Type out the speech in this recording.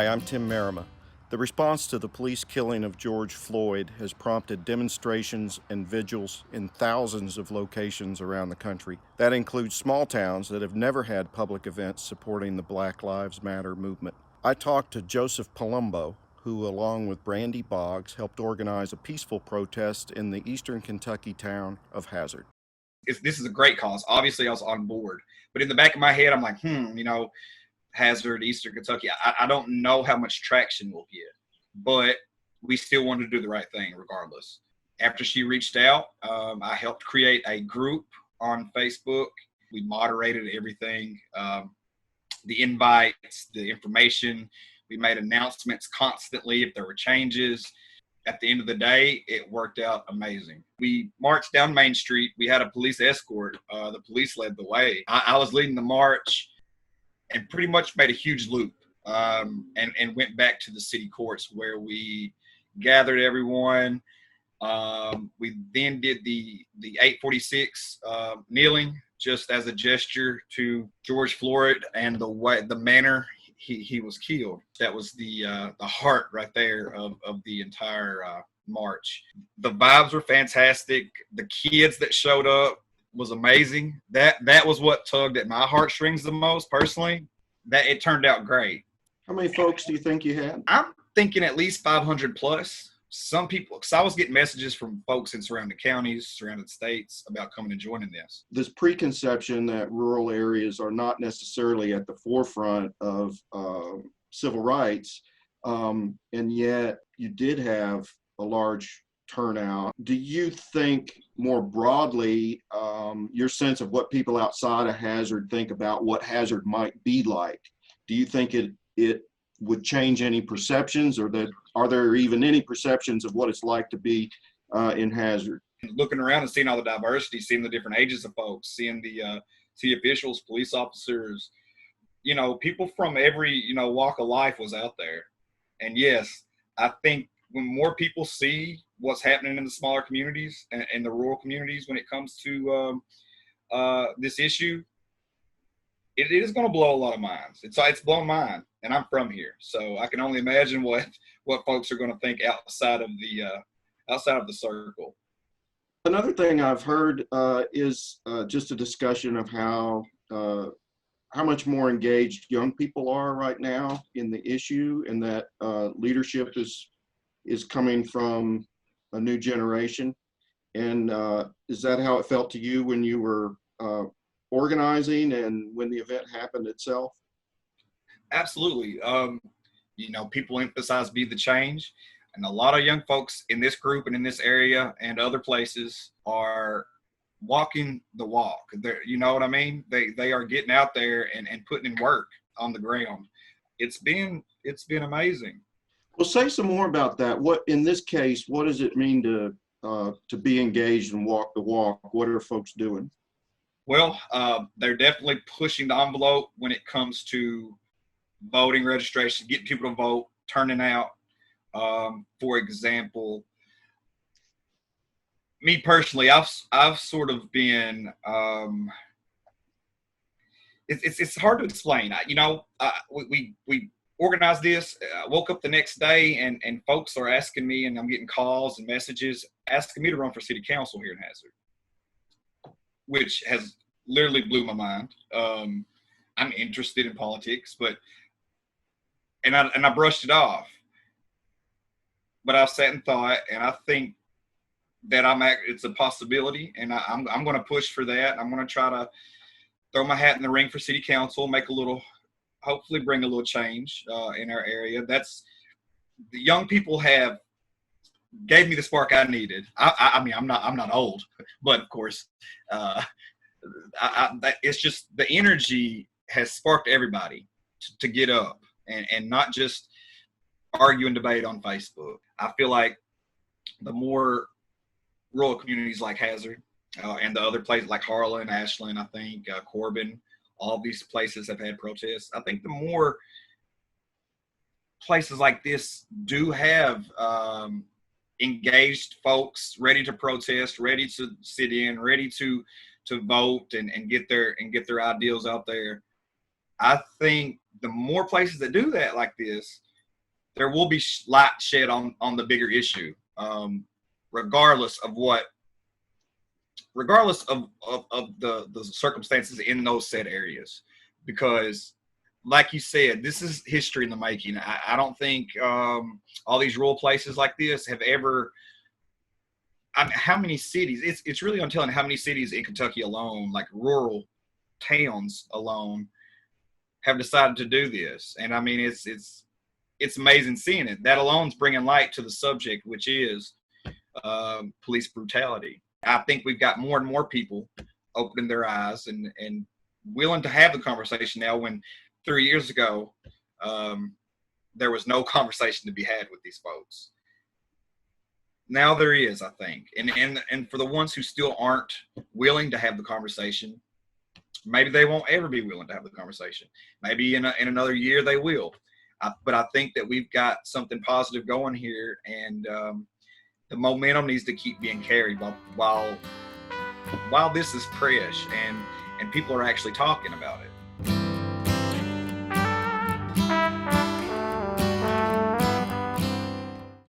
I'm Tim Marema. The response to the police killing of George Floyd has prompted demonstrations and vigils in thousands of locations around the country. That includes small towns that have never had public events supporting the Black Lives Matter movement. I talked to Joseph Palumbo, who, along with Brandy Boggs, helped organize a peaceful protest in the eastern Kentucky town of Hazard. This is a great cause. Obviously, I was on board. But in the back of my head, I'm like, Hazard, Eastern Kentucky, I don't know how much traction we'll get. But we still wanted to do the right thing regardless. After she reached out, I helped create a group on Facebook. We moderated everything, the invites, the information. We made announcements constantly if there were changes. At the end of the day, it worked out amazing. We marched down Main Street. We had a police escort. The police led the way. I was leading the march and pretty much made a huge loop and went back to the city courts where we gathered everyone. We then did the 846 kneeling just as a gesture to George Floyd and the manner he was killed. That was the heart right there of the entire march. The vibes were fantastic. The kids that showed up was amazing. That was what tugged at my heartstrings the most personally. That it turned out great. How many folks do you think you had? I'm thinking at least 500 plus. Some people, because I was getting messages from folks in surrounding counties, surrounding states about coming and joining this. This preconception that rural areas are not necessarily at the forefront of civil rights, and yet you did have a large turnout. Do you think more broadly, your sense of what people outside of Hazard think about what Hazard might be like? Do you think it would change any perceptions, or that are there even any perceptions of what it's like to be in Hazard? Looking around and seeing all the diversity, seeing the different ages of folks, seeing the city officials, police officers, people from every, walk of life was out there. And yes, I think when more people see what's happening in the smaller communities and the rural communities when it comes to this issue, it is going to blow a lot of minds. It's blown mine, and I'm from here, so I can only imagine what folks are going to think outside of the circle. Another thing I've heard is just a discussion of how much more engaged young people are right now in the issue, and that leadership is coming from a new generation. And is that how it felt to you when you were organizing and when the event happened itself? Absolutely. People emphasize be the change, and a lot of young folks in this group and in this area and other places are walking the walk. You know what I mean? They are getting out there and putting in work on the ground. It's been amazing. Well, say some more about that. What, in this case, what does it mean to be engaged and walk the walk? What are folks doing? Well, they're definitely pushing the envelope when it comes to voting registration, getting people to vote, turning out. For example, me personally, I've sort of been. It's hard to explain. We organized this. I woke up the next day and folks are asking me, and I'm getting calls and messages asking me to run for city council here in Hazard, which has literally blew my mind. I'm interested in politics, and I brushed it off. But I've sat and thought, and I think that it's a possibility, and I'm going to push for that. I'm going to try to throw my hat in the ring for city council, hopefully bring a little change in our area. The young people gave me the spark I needed. I mean, I'm not old, but of course, it's just the energy has sparked everybody to get up and not just argue and debate on Facebook. I feel like the more rural communities like Hazard and the other places like Harlan, Ashland, I think Corbin, all these places have had protests. I think the more places like this do have engaged folks ready to protest, ready to sit in, ready to vote and get their ideals out there. I think the more places that do that like this, there will be light shed on the bigger issue, regardless of the circumstances in those said areas. Because like you said, this is history in the making. I don't think all these rural places like this have ever, how many cities, it's really untelling how many cities in Kentucky alone, like rural towns alone, have decided to do this. And I mean, it's amazing seeing it. That alone's bringing light to the subject, which is police brutality. I think we've got more and more people opening their eyes and willing to have the conversation now, when 3 years ago there was no conversation to be had with these folks. Now there is, I think. And for the ones who still aren't willing to have the conversation, maybe they won't ever be willing to have the conversation. Maybe in another year they will. But I think that we've got something positive going here, and the momentum needs to keep being carried while this is fresh and people are actually talking about it.